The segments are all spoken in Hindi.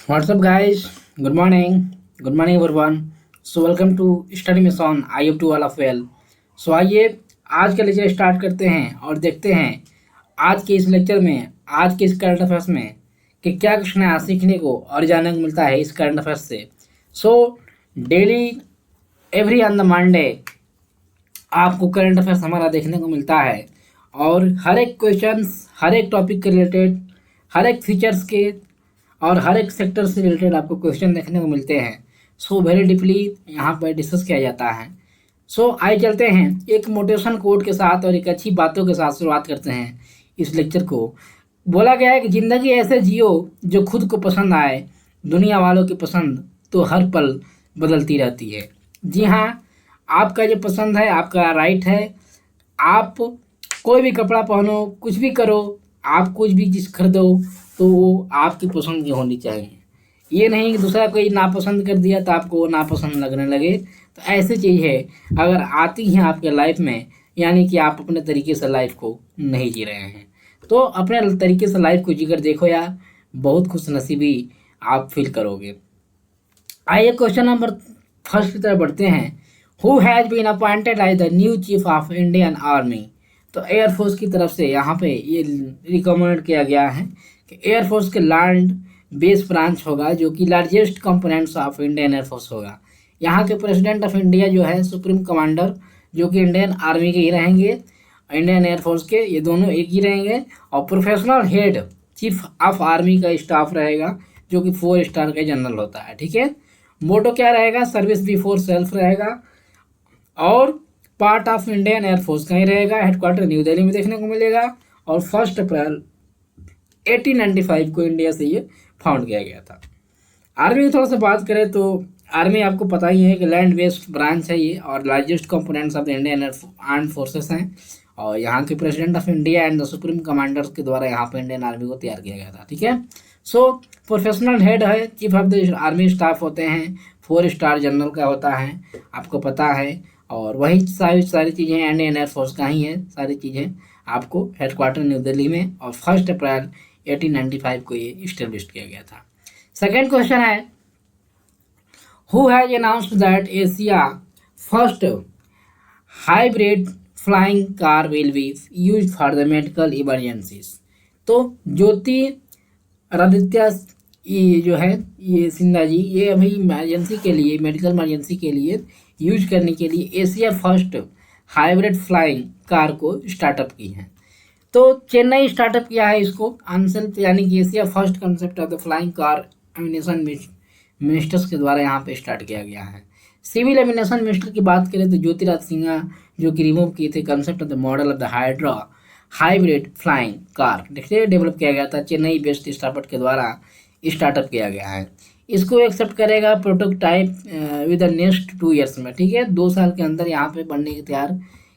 What's up, guys? Good morning. Good morning, everyone. So, welcome to Study Mission. I hope to all of well. So, आइए आज का लेक्चर स्टार्ट करते हैं और देखते हैं आज के इस लेक्चर में, आज के इस करंट अफेयर्स में कि क्या कुछ नया सीखने को और जानने को मिलता है इस करंट अफेयर्स से। So daily every on the Monday आपको करंट अफेयर्स हमारा देखने को मिलता है और हर एक क्वेश्चंस, हर एक टॉपिक के रिलेटेड, हर एक फीचर्स के और हर एक सेक्टर से रिलेटेड आपको क्वेश्चन देखने को मिलते हैं। सो वेरी डीपली यहाँ पर डिस्कस किया जाता है। सो आइए चलते हैं एक मोटिवेशन कोट के साथ और एक अच्छी बातों के साथ शुरुआत करते हैं इस लेक्चर को। बोला गया है कि ज़िंदगी ऐसे जियो जो खुद को पसंद आए, दुनिया वालों की पसंद तो हर पल बदलती रहती है। जी हाँ, आपका जो पसंद है आपका राइट है। आप कोई भी कपड़ा पहनो, कुछ भी करो, आप कुछ भी चीज़ खरीदो तो वो आपकी पसंद की होनी चाहिए। ये नहीं कि दूसरा कोई नापसंद कर दिया तो आपको वो नापसंद लगने लगे। तो ऐसी चीज़ है अगर आती है आपके लाइफ में, यानी कि आप अपने तरीके से लाइफ को नहीं जी रहे हैं। तो अपने तरीके से लाइफ को जीकर देखो यार, बहुत खुश नसीबी आप फील करोगे। आइए क्वेश्चन नंबर फर्स्ट की तरफ बढ़ते हैं। Who has been appointed as the new chief of Indian army. तो एयरफोर्स की तरफ से यहाँ पे ये रिकमेंड किया गया है कि एयरफोर्स के लैंड बेस ब्रांच होगा जो कि largest components of Indian air force होगा। यहाँ के प्रेसिडेंट ऑफ इंडिया जो है सुप्रीम कमांडर, जो कि इंडियन आर्मी के ही रहेंगे, इंडियन एयरफोर्स के, ये दोनों एक ही रहेंगे। और professional head chief of army का स्टाफ रहेगा जो कि 4 स्टार का जनरल होता है। ठीक है, मोटो क्या रहेगा? सर्विस बिफोर सेल्फ रहेगा और पार्ट ऑफ इंडियन एयरफोर्स का ही रहेगा। हेडक्वार्टर न्यू दिल्ली में देखने को मिलेगा और 1 अप्रैल 1895 को इंडिया से ये फाउंड किया गया था। आर्मी की थोड़ा सा बात करें तो आर्मी आपको पता ही है कि लैंड बेस्ड ब्रांच है ये और largest components of the Indian armed forces हैं। और यहाँ के president of India and the supreme commanders के द्वारा यहाँ पे इंडियन आर्मी को तैयार किया गया था। ठीक है, सो प्रोफेशनल हेड है, chief of the army staff होते हैं, 4 स्टार जनरल का होता है, आपको पता है। और वही सारी चीज़ें इंडियन एयरफोर्स का ही है, सारी चीज़ें आपको हेडक्वार्टर न्यू दिल्ली में और 1 अप्रैल 1895 को ये इस्टेब्लिश किया गया था। सेकेंड क्वेश्चन है, who has announced that Asia first hybrid flying car will be use for the medical emergencies. तो ज्योतिरादित्य ये जो है ये सिंधिया जी, ये अभी इमरजेंसी के लिए, मेडिकल इमरजेंसी के लिए यूज करने के लिए Asia first hybrid flying car को स्टार्टअप की है। तो चेन्नई स्टार्टअप किया है इसको आंसर, यानी कि Asia first concept of the flying car emanation ministers के द्वारा यहाँ पे स्टार्ट किया गया है। सिविल एमिनेशन मिनिस्टर की बात करें तो ज्योतिरादित्य सिंधिया जो कि रिमूव किए थे concept of the model of the hydra hybrid flying car, देखिए डेवलप किया गया था, चेन्नई बेस्ड स्टार्टअप के द्वारा स्टार्टअप किया गया है। इसको एक्सेप्ट करेगा prototype with the next 2 years में। ठीक है, 2 साल के अंदर यहाँ पे बनने की तैयार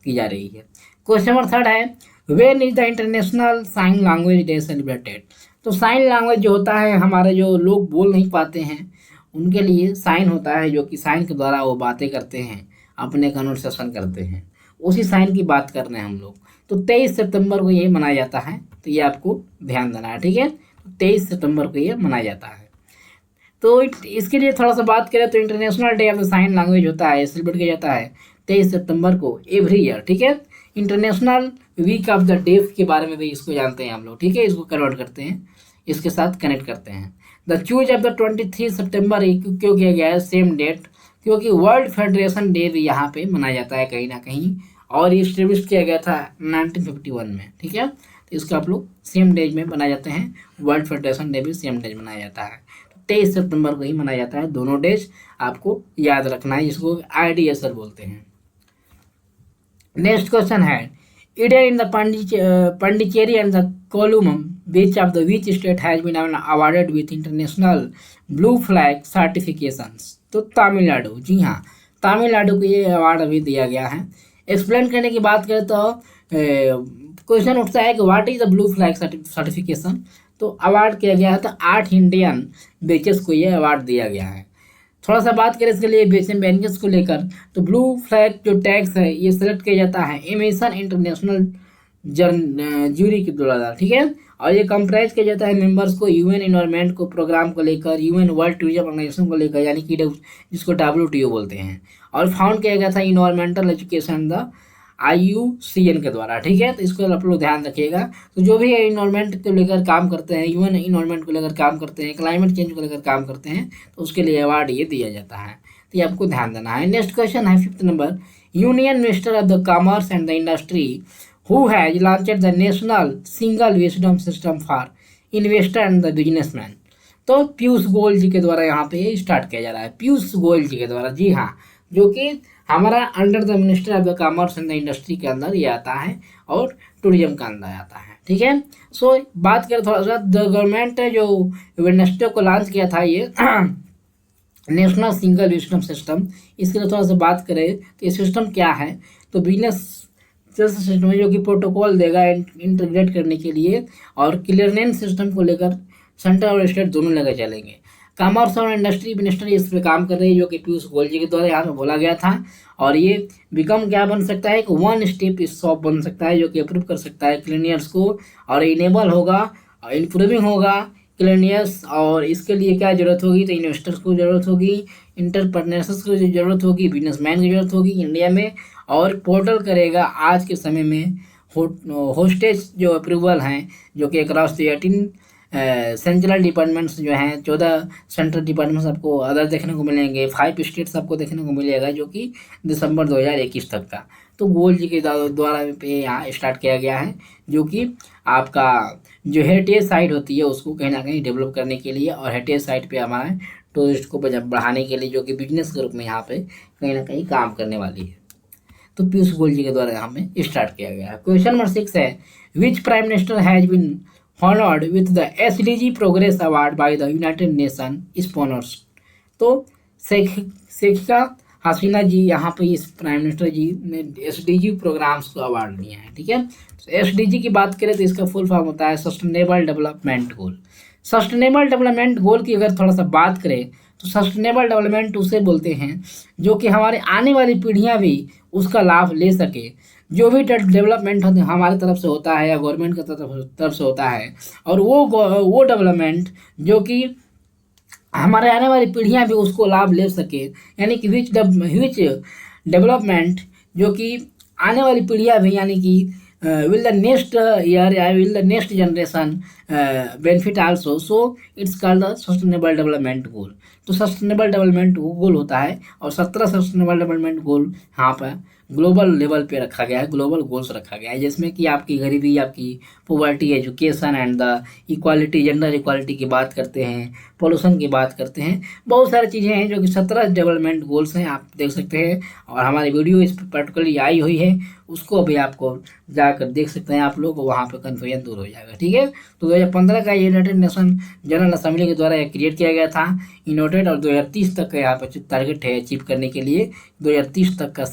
की जा रही है। क्वेश्चन नंबर 3 है, when is the international sign language day celebrated. तो साइन लैंग्वेज जो होता है, हमारे जो लोग बोल नहीं पाते हैं उनके लिए साइन होता है, जो कि साइन के द्वारा वो बातें करते हैं, अपने कन्वर्सेशन करते हैं, उसी साइन की बात कर रहे हैं हम लोग। तो 23 सितंबर को ये मनाया जाता है, तो ये आपको ध्यान देना है। ठीक है, 23 सितंबर को ये मनाया जाता है। तो इसके लिए थोड़ा सा बात करें तो international day of the sign language होता है, सेलिब्रेट किया जाता है 23 सितंबर को एवरी ईयर। ठीक है, international week of the deaf के बारे में भी इसको जानते हैं हम लोग। ठीक है, इसको कन्वर्ट करते हैं, इसके साथ कनेक्ट करते हैं। द चूज ऑफ द 23 सितंबर क्यों किया गया है सेम डेट? क्योंकि वर्ल्ड फेडरेशन डे भी यहाँ पे मनाया जाता है कहीं ना कहीं, और ये स्टेब्लिश किया गया था 1951 में। ठीक है, तो इसको आप लोग सेम डेज में मनाए जाते हैं, वर्ल्ड फेडरेशन डे भी सेम डेज मनाया जाता है, 23 सितंबर को ही मनाया जाता है। दोनों डेज आपको याद रखना है, जिसको IDSR बोलते हैं। नेक्स्ट क्वेश्चन है, Indian in the Pondicherry and the Kolumum, which of which state has been awarded with international blue flag certifications? तो तमिलनाडु, जी हाँ, तमिलनाडु को ये अवार्ड अभी दिया गया है। एक्सप्लेन करने की बात करें तो क्वेश्चन उठता है कि what is the blue flag certification. तो अवार्ड किया गया है, तो 8 इंडियन बेचेस को ये अवार्ड दिया गया है। थोड़ा सा बात करें इसके लिए बेचन बैनियस को लेकर, तो ब्लू फ्लैग जो टैक्स है ये सेलेक्ट किया जाता है एमिशन इंटरनेशनल जूरी के द्वारा। ठीक है, और ये कंप्राइज किया जाता है मेंबर्स को यूएन इन्वायरमेंट को प्रोग्राम को लेकर, यूएन वर्ल्ड टूरिज्म ऑर्गेनाइजेशन को लेकर, यानी कि जिसको WTO बोलते हैं, और फाउंड किया गया था इन्वायरमेंटल एजुकेशन द IUCN के द्वारा। ठीक है, तो इसको आप लोग ध्यान रखिएगा। तो जो भी इन्वायरमेंट को लेकर काम करते हैं, यूएन इन्वायरमेंट को लेकर काम करते हैं, क्लाइमेट चेंज को लेकर काम करते हैं, तो उसके लिए अवार्ड ये दिया जाता है। तो ये आपको ध्यान देना है। नेक्स्ट क्वेश्चन है 5th number, union minister of the commerce and the industry who has launched the national single wisdom system for investor and the businessman. तो पीयूष गोयल जी के द्वारा यहाँ पे ये स्टार्ट किया जा रहा है, पीयूष गोयल जी के द्वारा, जी हाँ, जो कि हमारा under the minister of the commerce and the industry के अंदर ये आता है और टूरिज्म का अंदर आता है। ठीक है, सो बात करें थोड़ा सा, द गवर्नमेंट ने जो वेडनेसडे को लॉन्च किया था ये नेशनल सिंगल विजडम सिस्टम, इसके लिए थोड़ा सा बात करें तो ये सिस्टम क्या है। तो बिजनेस सिस्टम है जो कि प्रोटोकॉल देगा इंटीग्रेट करने के लिए, और क्लियरेंस सिस्टम को लेकर सेंट्रल और स्टेट दोनों लेकर चलेंगे। कॉमर्स और इंडस्ट्री मिनिस्टर इस पे काम कर रहे हैं, जो कि पीयूष गोयल जी के द्वारा यहाँ पे बोला गया था। और ये बिकम क्या बन सकता है, एक वन स्टेप शॉप बन सकता है, जो कि अप्रूव कर सकता है क्लीनियर्स को, और इनेबल होगा, इम्प्रूविंग होगा क्लीनियर्स। और इसके लिए क्या जरूरत होगी, तो इन्वेस्टर्स को जरूरत होगी, इंटरप्रेन्योर्स को जरूरत होगी, बिजनेसमैन की जरूरत होगी इंडिया में। और पोर्टल करेगा आज के समय में होस्टेज जो अप्रूवल हैं, जो कि अक्रॉस द 18 सेंट्रल डिपार्टमेंट्स जो हैं, 14 सेंट्रल डिपार्टमेंट्स आपको अदर देखने को मिलेंगे, 5 स्टेट्स आपको देखने को मिलेगा, जो कि दिसंबर 2021 तक का। तो गोयल जी के द्वारा पे यहाँ स्टार्ट किया गया है, जो कि आपका जो हेरिटेज साइट होती है उसको कहीं ना कहीं डेवलप करने के लिए, और हेरिटेज साइट पे हमारे टूरिस्ट को बढ़ाने के लिए, जो कि बिजनेस के रूप में यहाँ पे कहीं ना कहीं काम करने वाली है। तो पीयूष गोयल जी के द्वारा यहाँ पे स्टार्ट किया गया है। क्वेश्चन नंबर 6 है, which prime minister has been honored with the SDG Progress Award by the United Nations sponsors। तो शेखिका हसीना जी यहाँ पे इस प्राइम मिनिस्टर जी ने SDG प्रोग्राम्स को अवार्ड दिया है। ठीक है, तो SDG की बात करें तो इसका फुल फॉर्म होता है sustainable development goal. Sustainable development goal की अगर थोड़ा सा बात करें तो सस्टेनेबल डेवलपमेंट उसे बोलते हैं जो कि हमारे आने वाली पीढ़ियाँ भी उसका लाभ ले सके। जो भी डेवलपमेंट हमारे तरफ से होता है या गवर्नमेंट की तरफ से होता है, और वो डेवलपमेंट जो कि हमारे आने वाली पीढ़ियां भी उसको लाभ ले सके, यानी कि विच डेवलपमेंट जो कि आने वाली पीढ़ियां भी, यानी कि will the next year या will the next generation benefit also, so it's called the sustainable development goal। तो सस्टेनेबल डेवलपमेंट गोल होता है, और 17 सस्टेनेबल डेवलपमेंट गोल यहाँ पर ग्लोबल लेवल पे रखा गया है, ग्लोबल गोल्स रखा गया है, जिसमें कि आपकी गरीबी, आपकी poverty, education and the equality, gender equality की बात करते हैं, पोल्यूशन की बात करते हैं, बहुत सारी चीज़ें हैं जो कि 17 डेवलपमेंट गोल्स हैं, आप देख सकते हैं। और हमारी वीडियो इस पर पर्टिकुलरली आई हुई है, उसको भी आपको जाकर देख सकते हैं आप लोग, वहाँ पे कन्फ्यूजन दूर हो जाएगा। ठीक है, तो 2015 का यूनाइटेड नेशन जनरल असेंबली के द्वारा क्रिएट किया गया था, इनोटेड, और 2030 तक का यहाँ पर टारगेट है अचीव करने के लिए। 2030 तक का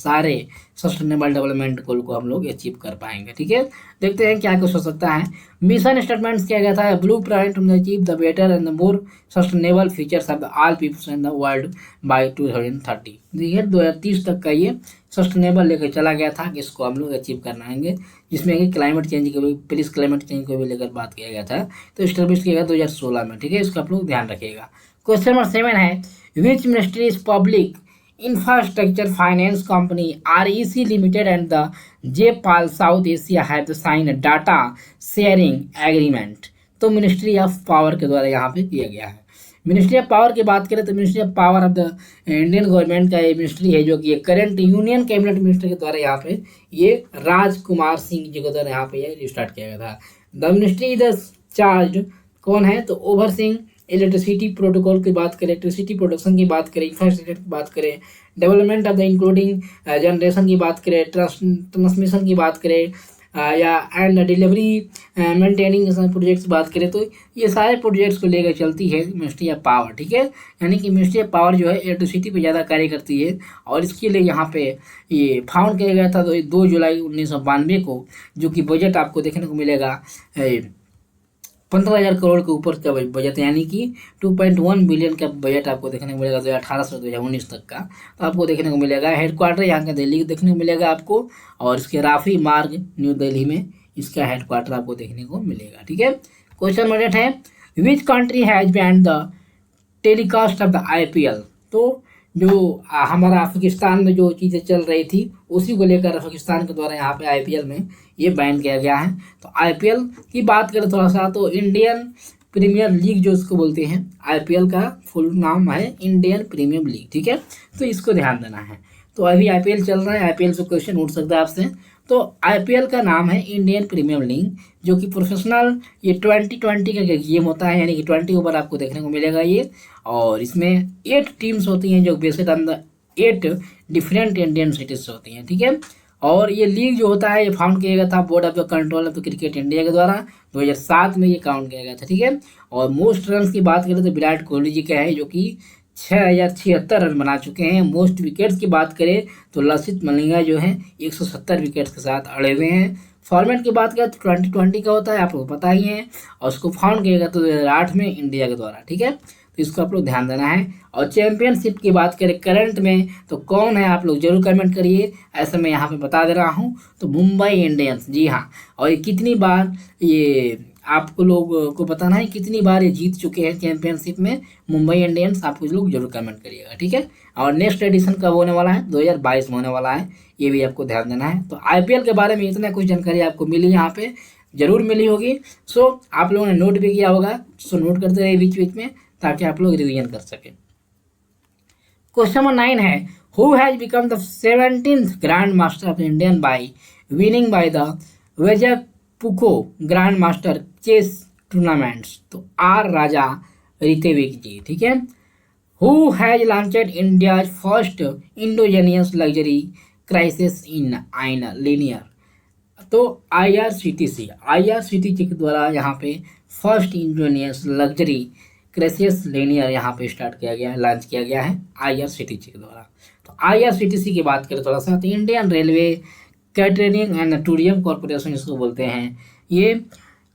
सारे सस्टेनेबल डेवलपमेंट गोल को हम लोग अचीव कर पाएंगे। ठीक है, देखते हैं क्या कुछ हो सकता है। मिशन स्टेटमेंट्स किया गया था, blueprint to achieve the better and the more sustainable features of the all peoples in the world by 2030। देखिए 2030 तक का ये सस्टेनेबल लेकर चला गया था कि इसको हम लोग अचीव करना है, जिसमें कि क्लाइमेट चेंज को भी, प्लीज क्लाइमेट चेंज को भी लेकर बात किया गया था। तो स्टेब्लिश किया गया 2016 में। ठीक है, इसका आप लोग ध्यान रखिएगा। क्वेश्चन नंबर 7 है, which ministries public infrastructure finance company REC limited and the JPAL South Asia have sign data sharing agreement. तो मिनिस्ट्री ऑफ पावर के द्वारा यहाँ पे किया गया है। मिनिस्ट्री ऑफ पावर की बात करें तो ministry of power of the Indian government का ये मिनिस्ट्री है, जो कि करंट यूनियन कैबिनेट मिनिस्टर के द्वारा यहाँ पे ये राजकुमार सिंह जी के द्वारा यहाँ पे ये स्टार्ट किया गया था। द मिनिस्ट्री इज चार्ज कौन है, तो ओवरसीइंग इलेक्ट्रिसिटी प्रोटोकॉल की बात करें, इलेक्ट्रिसिटी प्रोडक्शन की बात करें, इंफ्रास्ट्रक्चर की बात करें, development of the including generation की बात करें, ट्रांसमिशन की बात करें, या एंड डिलीवरी मेंटेनिंग प्रोजेक्ट्स बात करें, तो ये सारे प्रोजेक्ट्स को लेकर चलती है मिनिस्ट्री ऑफ पावर। ठीक है, यानी कि मिनिस्ट्री ऑफ पावर जो है इलेक्ट्रिसिटी पे ज़्यादा कार्य करती है, और इसके लिए यहाँ पे ये फाउंड किया गया था तो 2 जुलाई 1992 को, जो कि बजट आपको देखने को मिलेगा 15,000 करोड़ के ऊपर का बजट, यानी कि 2.1 बिलियन का बजट आपको देखने को मिलेगा 2018 से 2019 तक का। तो आपको देखने को मिलेगा हेडक्वार्टर यहाँ का दिल्ली देखने को मिलेगा आपको, और इसके राफी मार्ग न्यू दिल्ली में इसका हेडक्वार्टर आपको देखने को मिलेगा। ठीक है, क्वेश्चन नंबर 8 है, which country has banned the telecast of the IPL. तो जो हमारा अफगानिस्तान में जो चीज़ें चल रही थी उसी को लेकर अफगानिस्तान के द्वारा यहाँ पे आईपीएल में ये बैन किया गया है। तो आईपीएल की बात करें थोड़ा सा, तो इंडियन प्रीमियर लीग जो इसको बोलते हैं, आईपीएल का फुल नाम है इंडियन प्रीमियर लीग। ठीक है, तो इसको ध्यान देना है। तो अभी आईपीएल चल रहा है, आईपीएल से क्वेश्चन उठ सकता है आपसे। तो आईपीएल का नाम है इंडियन प्रीमियर लीग, जो कि प्रोफेशनल ये 2020 का गेम होता है, यानी कि 20 ओवर आपको देखने को मिलेगा ये। और इसमें 8 टीम्स होती हैं जो based on the 8 different Indian cities होती हैं। ठीक है, और ये लीग जो होता है ये फाउंड किया गया था board of the control of the cricket India के द्वारा 2007 में ये काउंट किया गया था। ठीक है, और मोस्ट रन की बात करें तो विराट कोहली जी का है, जो कि 6076 रन बना चुके हैं। मोस्ट विकेट्स की बात करें तो लसित मलिंगा जो है 170 विकेट्स के साथ अड़े हुए हैं। फॉर्मेट की बात करें तो 2020 का होता है, आप लोग पता ही है, और उसको फाउंड किया गया तो 2008 में इंडिया के द्वारा। ठीक है, तो इसको आप लोग ध्यान देना है। और चैंपियनशिप की बात करें करंट में तो कौन है, आप लोग जरूर कमेंट करिए। ऐसे मैं यहाँ पे बता दे रहा हूँ, तो मुंबई इंडियंस, जी हाँ। और ये कितनी बार, ये आपको लोग को बताना है कितनी बार ये जीत चुके हैं चैंपियनशिप में मुंबई इंडियंस, आप कुछ लोग जरूर कमेंट करिएगा। ठीक है, और नेक्स्ट एडिशन कब होने वाला है, 2022 में होने वाला है, ये भी आपको ध्यान देना है। तो आईपीएल के बारे में इतना कुछ जानकारी आपको मिली यहाँ पे, जरूर मिली होगी। सो आप लोगों ने नोट भी किया होगा, सो नोट करते रहिए बीच बीच में ताकि आप लोग रिवीजन कर सकें। क्वेश्चन नंबर 9 है, who has become the 17th grand master of Indian by winning by the वेजपुको ग्रैंड मास्टर चेस टूर्नामेंट्स। तो आर राजा रितेविक जी। ठीक है, who has launched India first indigenous luxury crisis in आइन लीनियर। तो आईआरसीटीसी के द्वारा यहाँ पे first indigenous luxury crisis linear यहाँ पे स्टार्ट किया गया है, लॉन्च किया गया है आईआरसीटीसी के द्वारा। तो आईआरसीटीसी की बात करें थोड़ा सा, तो Indian railway catering and tourism corporation इसको बोलते हैं, ये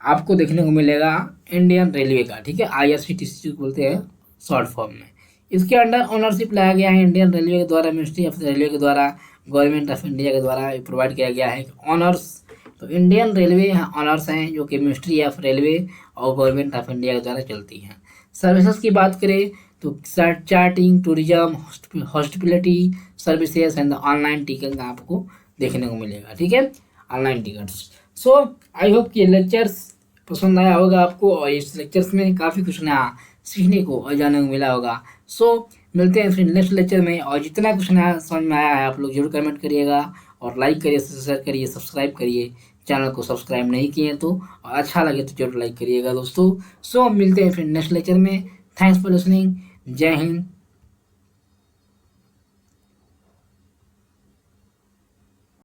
आपको देखने को मिलेगा इंडियन रेलवे का। ठीक है, आईआरसीटीसी को बोलते हैं शॉर्ट फॉर्म में। इसके अंडर ओनरशिप लाया गया है इंडियन रेलवे के द्वारा, मिनिस्ट्री ऑफ रेलवे के द्वारा, गवर्नमेंट ऑफ इंडिया के द्वारा प्रोवाइड किया गया है ऑनर्स। तो इंडियन रेलवे ऑनर्स हैं जो कि मिनिस्ट्री ऑफ रेलवे और गवर्नमेंट ऑफ इंडिया के द्वारा चलती हैं। सर्विसेज की बात करें तो charting, tourism, hospitality services and online ticket आपको देखने को मिलेगा। ठीक है, online tickets. So I hope कि लेक्चर्स पसंद आया होगा आपको, और इस लेक्चर्स में काफ़ी कुछ नया सीखने को और जानने को मिला होगा। सो मिलते हैं फिर नेक्स्ट लेक्चर में, और जितना कुछ नया समझ में आया है आप लोग जरूर कमेंट करिएगा, और लाइक करिए, शेयर करिए, सब्सक्राइब करिए। चैनल को सब्सक्राइब नहीं किए तो, और अच्छा लगे तो जरूर लाइक करिएगा दोस्तों। सो मिलते हैं फिर नेक्स्ट लेक्चर में। Thanks for listening. जय हिंद,